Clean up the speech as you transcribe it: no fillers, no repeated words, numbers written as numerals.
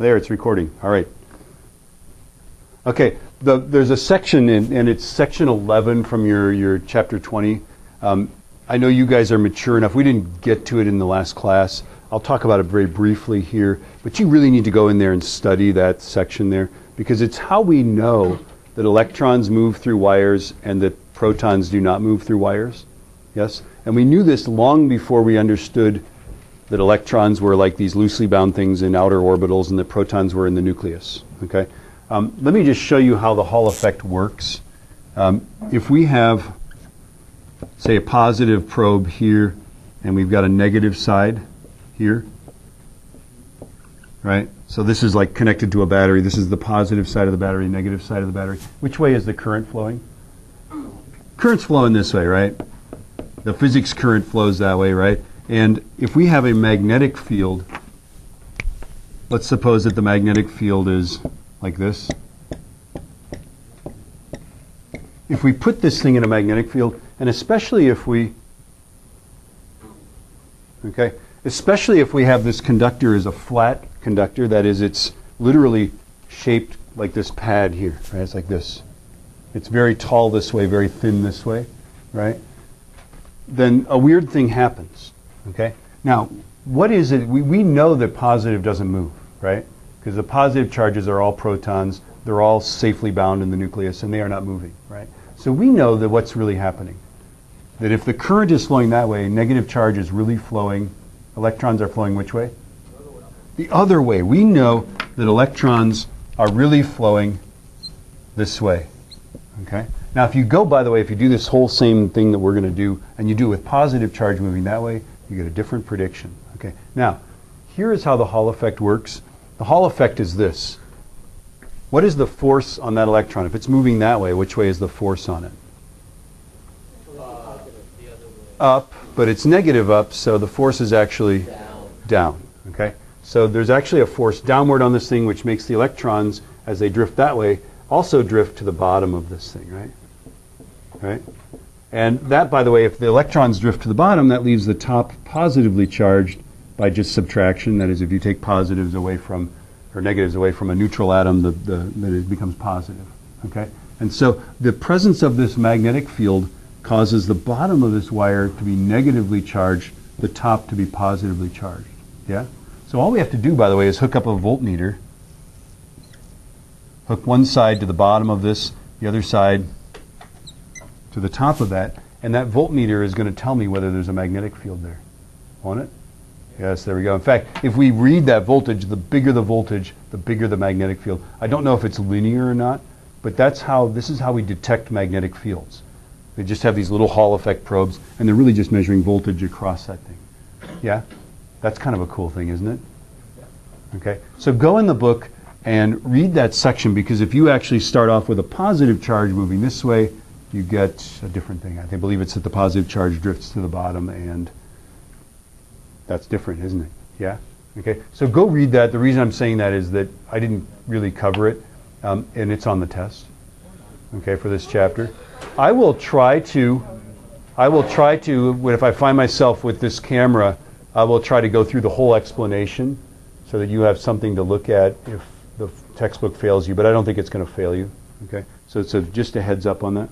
There, it's recording. All right. Okay, there's a section, and it's section 11 from your chapter 20. I know you guys are mature enough. We didn't get to it in the last class. I'll talk about it very briefly here, but you really need to go in there and study that section there, because it's how we know that electrons move through wires and that protons do not move through wires. Yes? And we knew this long before we understood that electrons were like these loosely bound things in outer orbitals and that protons were in the nucleus. Okay? Let me just show you how the Hall effect works. If we have, say, a positive probe here, and we've got a negative side here, right? So this is like connected to a battery. This is the positive side of the battery, negative side of the battery. Which way is the current flowing? Current's flowing this way, right? The physics current flows that way, right? And if we have a magnetic field, let's suppose that the magnetic field is like this. If we put this thing in a magnetic field, and especially if we have this conductor as a flat conductor, that is, it's literally shaped like this pad here, right? It's like this. It's very tall this way, very thin this way, right? Then a weird thing happens, okay? Now, what is it? We know that positive doesn't move, right? Because the positive charges are all protons. They're all safely bound in the nucleus, and they are not moving, right? So we know that what's really happening. That if the current is flowing that way, negative charge is really flowing. Electrons are flowing which way? The other way. We know that electrons are really flowing this way. Okay? Now, if you go, by the way, if you do this whole same thing that we're going to do, and you do it with positive charge moving that way, you get a different prediction. Okay? Now, here is how the Hall effect works. The Hall effect is this. What is the force on that electron? If it's moving that way, which way is the force on it? Up, but it's negative up, so the force is actually down. Okay? So there's actually a force downward on this thing, which makes the electrons, as they drift that way, also drift to the bottom of this thing, right? Right? And that, by the way, if the electrons drift to the bottom, that leaves the top positively charged by just subtraction. That is, if you take positives away from, or negatives away from a neutral atom, then it becomes positive. Okay? And so the presence of this magnetic field causes the bottom of this wire to be negatively charged, the top to be positively charged. Yeah? So all we have to do, by the way, is hook up a voltmeter. Hook one side to the bottom of this, the other side to the top of that, and that voltmeter is going to tell me whether there's a magnetic field there. Won't it? Yes, there we go. In fact, if we read that voltage, the bigger the voltage, the bigger the magnetic field. I don't know if it's linear or not, but this is how we detect magnetic fields. They just have these little Hall effect probes, and they're really just measuring voltage across that thing. Yeah? That's kind of a cool thing, isn't it? Okay? So go in the book and read that section, because if you actually start off with a positive charge moving this way, you get a different thing. I believe it's that the positive charge drifts to the bottom, and that's different, isn't it? Yeah? Okay? So go read that. The reason I'm saying that is that I didn't really cover it, and it's on the test, okay, for this chapter. I will try to, if I find myself with this camera, I will try to go through the whole explanation so that you have something to look at if the textbook fails you, but I don't think it's going to fail you. Okay? So it's just a heads up on that.